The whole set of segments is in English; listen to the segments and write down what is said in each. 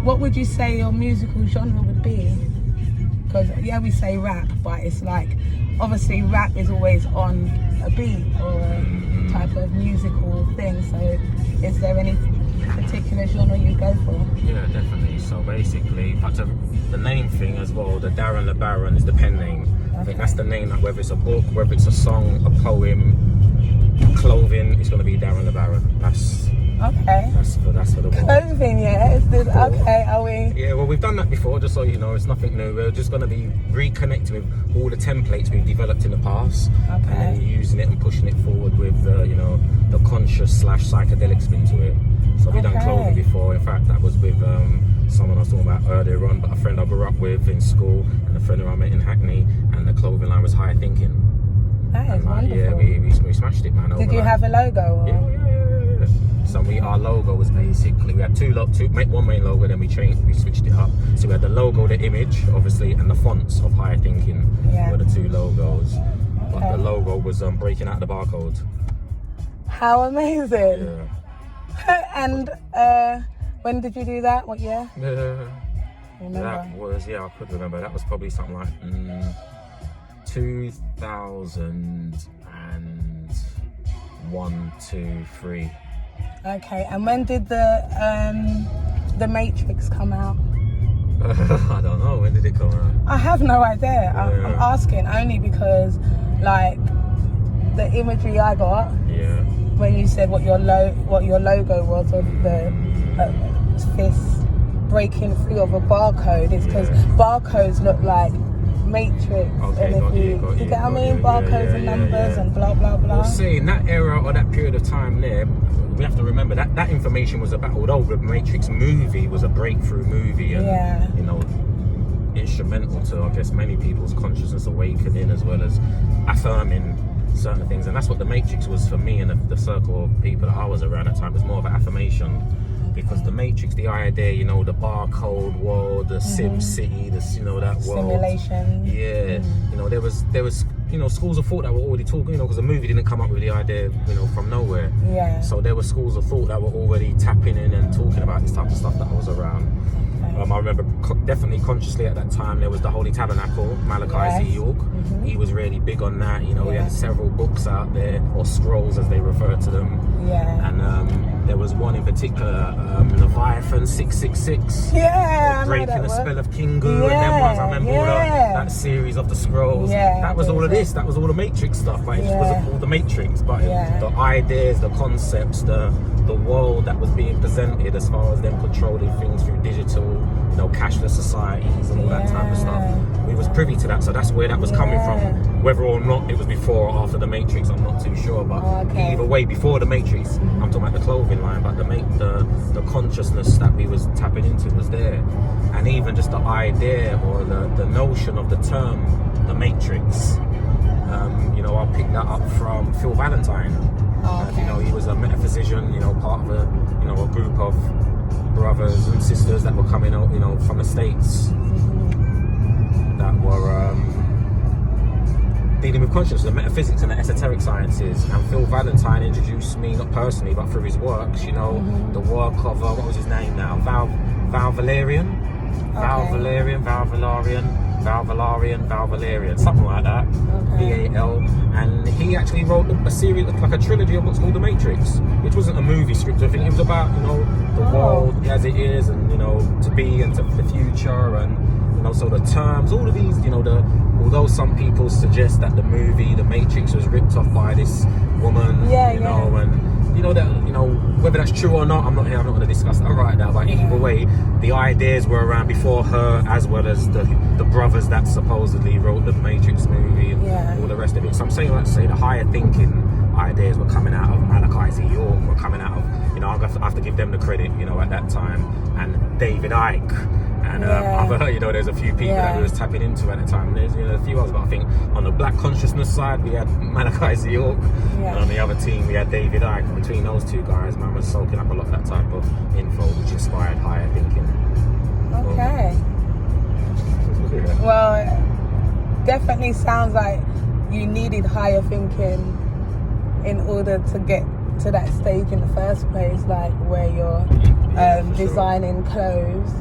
what would you say your musical genre would be? Because yeah, we say rap, but it's like obviously rap is always on a beat or a type of musical thing. So is there any particular genre you go for? Yeah, definitely. So basically, but the name thing as well, the Darren Le Baron is the pen name. I think that's the name, like whether it's a book, whether it's a song, a poem, clothing, it's going to be Darren Le Baron. That's for the book. Clothing, yeah. Okay, are we? Yeah, well, we've done that before, just so you know, it's nothing new. We're just going to be reconnecting with all the templates we've developed in the past, and then using it and pushing it forward with, the conscious / psychedelic spin to it. So we've done clothing before. In fact, that was with someone I was talking about earlier on, but a friend I grew up with in school, and a friend who I met in Hackney, and the clothing line was Higher Thinking. That is wonderful. Yeah, we smashed it, man. Did you have a logo? Or? Yeah. So our logo was basically, we had one main logo, then we switched it up. So we had the logo, the image, obviously, and the fonts of Higher Thinking were the two logos. But the logo was breaking out the barcode. How amazing! Yeah. And when did you do that? What year? That was, I could remember. That was probably something like 2001, 2, 3. Okay, and when did the Matrix come out? I don't know. When did it come out? I have no idea. I'm asking only because, like, the imagery I got when you said what your logo was of the fist breaking free of a barcode is because barcodes look like Matrix. Okay, and you get what I mean? Barcodes and numbers and blah blah blah. Well, see, in that era or that period of time there, we have to remember that information was about, although the Matrix movie was a breakthrough movie and instrumental to, I guess, many people's consciousness awakening as well as affirming certain things, and that's what the Matrix was for me and the circle of people that I was around at the time. It was more of an affirmation, because the Matrix, the idea, the barcode world, the Sim City, that world, simulation. There was schools of thought that were already talking, because the movie didn't come up with the idea, from nowhere. So there were schools of thought that were already tapping in and talking about this type of stuff that I was around. I remember definitely consciously at that time there was the Holy Tabernacle, Malachi Z. York. He was really big on that. He had several books out there, or scrolls as they refer to them. And there was one in particular, Leviathan 666. Breaking the spell of Kingu and them ones. I remember all that series of the scrolls. That was all of this. That was all the Matrix stuff. But it wasn't all the Matrix, but the ideas, the concepts, the world that was being presented as far as them controlling things through digital, cashless societies and all that type of stuff. We was privy to that, so that's where that was coming from. Whether or not it was before or after the Matrix, I'm not too sure, but either way, before the Matrix, I'm talking about the clothing line, but the consciousness that we was tapping into was there. And even just the idea or the notion of the term, the Matrix, I picked that up from Phil Valentine. He was a metaphysician, part of a group of brothers and sisters that were coming out, from the States that were dealing with consciousness, the metaphysics and the esoteric sciences. And Phil Valentine introduced me, not personally, but through his works, the work of, what was his name now? Val Valerian, something like that. VAL. And he actually wrote a series, like a trilogy of what's called The Matrix, which wasn't a movie script. I think it was about, the world as it is, and, to be and to the future, and, so the terms, all of these, although some people suggest that the movie, The Matrix, was ripped off by this woman, and, whether that's true or not, I'm not going to discuss that right now, but either way, the ideas were around before her, as well as the brothers that supposedly wrote the Matrix movie and all the rest of it. So I'm saying, let's say, the higher thinking ideas were coming out of Malachi Z. York, were coming out of, I have to give them the credit, at that time, and David Icke, and other, there's a few people that we was tapping into at the time. There's, a few others, but I think on the black consciousness side, we had Malachi Z. York, and on the other team, we had David Icke. Between those two guys, man, was soaking up a lot of that type of info, which inspired higher thinking. Okay. Well, it definitely sounds like you needed higher thinking in order to get to that stage in the first place, like where you're designing clothes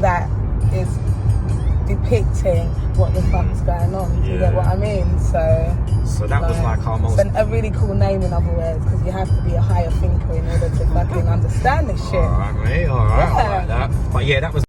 that is depicting what the fuck's going on. Do you get what I mean? So that was like our most... a really cool name, in other words, because you have to be a higher thinker in order to fucking understand this shit. Alright, mate, alright, I like that. But yeah, that was